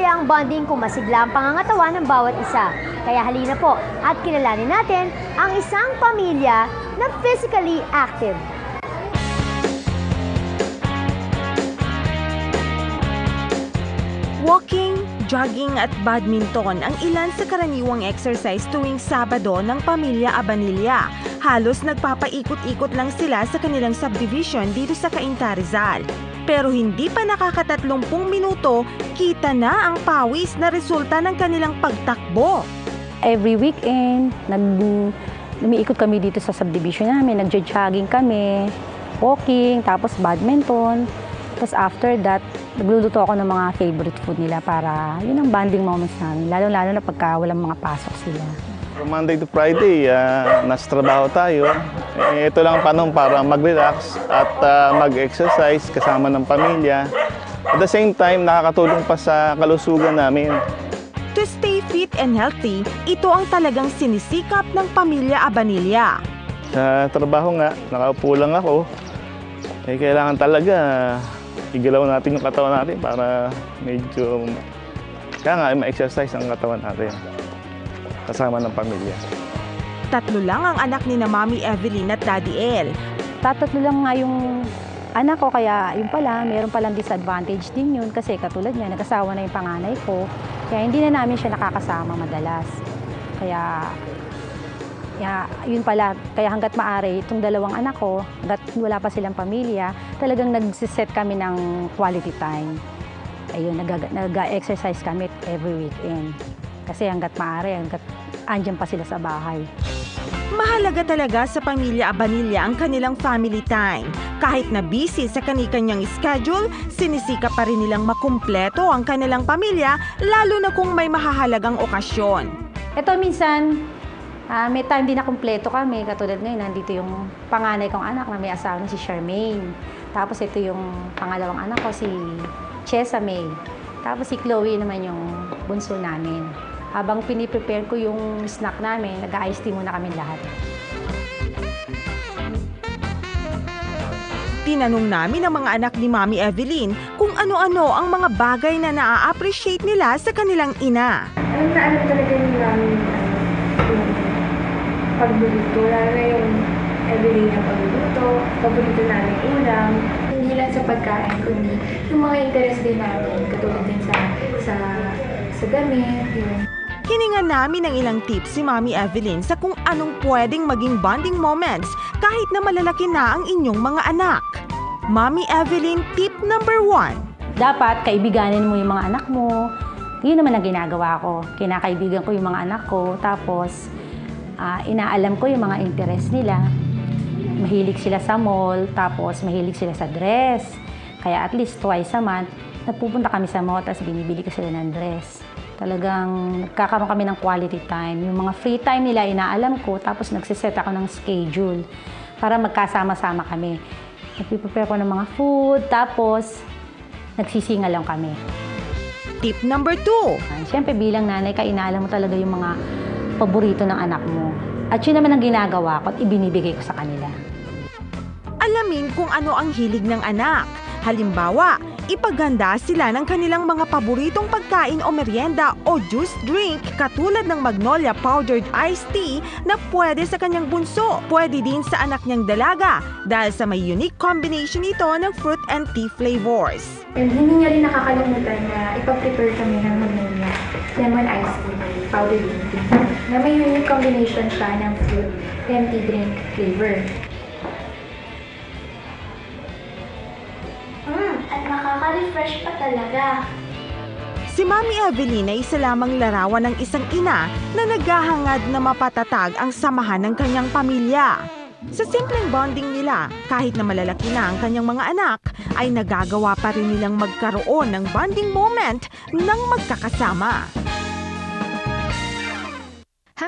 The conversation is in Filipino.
kaya ang bonding kung masigla ang pangangatawan ng bawat isa. Kaya halina po at kilalanin natin ang isang pamilya na physically active. Walking, jogging at badminton ang ilan sa karaniwang exercise tuwing Sabado ng pamilya Abanilla. Halos nagpapaikot-ikot lang sila sa kanilang subdivision dito sa Cainta, Rizal. Pero hindi pa nakaka-30 minuto, kita na ang pawis na resulta ng kanilang pagtakbo. Every weekend, lumiikot kami dito sa subdivision namin, nag-jogging kami, walking, tapos badminton. Tapos after that, nagluluto ako ng mga favorite food nila para yun ang bonding moments namin, lalo-lalo na pagka walang mga pasok sila. From Monday to Friday, nasa trabaho tayo. Ito lang panahon para mag-relax at mag-exercise kasama ng pamilya. At the same time, nakakatulong pa sa kalusugan namin. To stay fit and healthy, ito ang talagang sinisikap ng pamilya Abanilla. Sa trabaho nga, nakaupo lang ako. Kailangan talaga igalaw natin yung katawan natin para medyo kaya nga ma-exercise ang katawan natin kasama ng pamilya. 3 lang ang anak ni na Mami Evelyn at Daddy El. 3 lang nga yung anak ko, kaya yun pala, meron palang disadvantage din yun kasi katulad niya, nag-asawa na yung panganay ko. Kaya hindi na namin siya nakakasama madalas. Kaya yun pala, kaya hanggat maaari, itong 2 anak ko, hanggat wala pa silang pamilya, talagang nagsiset kami ng quality time. Ayun, nag-exercise kami every weekend. Kasi hanggat maaari, hanggat andyan pa sila sa bahay. Mahalaga talaga sa pamilya Abanilla ang kanilang family time. Kahit na busy sa kani-kanyang schedule, sinisikap pa rin nilang makumpleto ang kanilang pamilya, lalo na kung may mahahalagang okasyon. Ito minsan, may time din na kumpleto kami. Katulad ngayon, nandito yung panganay kong anak na may asawa na si Charmaine. Tapos ito yung pangalawang anak ko, si Chesa May. Tapos si Chloe naman yung bunso namin. Habang piniprepare ko yung snack namin, nag-ice tea muna kami lahat. Tinanong namin ang mga anak ni Mami Evelyn kung ano-ano ang mga bagay na naa-appreciate nila sa kanilang ina. Alam na alam talaga yung namin yung pagluluto, lalo na yung everyday na pagluluto, paborito namin ulam. Hindi lang sa pagkain, kundi yung mga interest din namin, katulad din sa gamit, yun. Hiningan namin ng ilang tips si Mami Evelyn sa kung anong pwedeng maging bonding moments kahit na malalaki na ang inyong mga anak. Mami Evelyn, tip number 1. Dapat kaibiganin mo yung mga anak mo. Yun naman ang ginagawa ko. Kinakaibigan ko yung mga anak ko. Tapos, inaalam ko yung mga interest nila. Mahilig sila sa mall, tapos mahilig sila sa dress. Kaya at least twice a month, napupunta kami sa mall, tapos binibili ko sila ng dress. Talagang nagkakaroon kami ng quality time. Yung mga free time nila, inaalam ko, tapos nagsiset ako ng schedule para magkasama-sama kami. Nagpiprepare ko ng mga food, tapos nagsisingal lang kami. Tip number 2. Siyempre bilang nanay ka, inaalam mo talaga yung mga paborito ng anak mo. At yun naman ang ginagawa ko at ibinibigay ko sa kanila. Alamin kung ano ang hilig ng anak. Halimbawa, ipaganda sila ng kanilang mga paboritong pagkain o merienda o juice drink katulad ng Magnolia powdered iced tea na pwede sa kanyang bunso. Pwede din sa anak niyang dalaga dahil sa may unique combination ito ng fruit and tea flavors. And hindi niya rin nakakalimutan na ipag-prepare kami ng Magnolia lemon iced tea, powdered tea, na may unique combination siya ng fruit and tea drink flavor. At nakaka-refresh pa talaga. Si Mami Evelyn ay isa lamang larawan ng isang ina na naghahangad na mapatatag ang samahan ng kanyang pamilya. Sa simpleng bonding nila, kahit na malalaki na ang kanyang mga anak, ay nagagawa pa rin nilang magkaroon ng bonding moment ng magkakasama.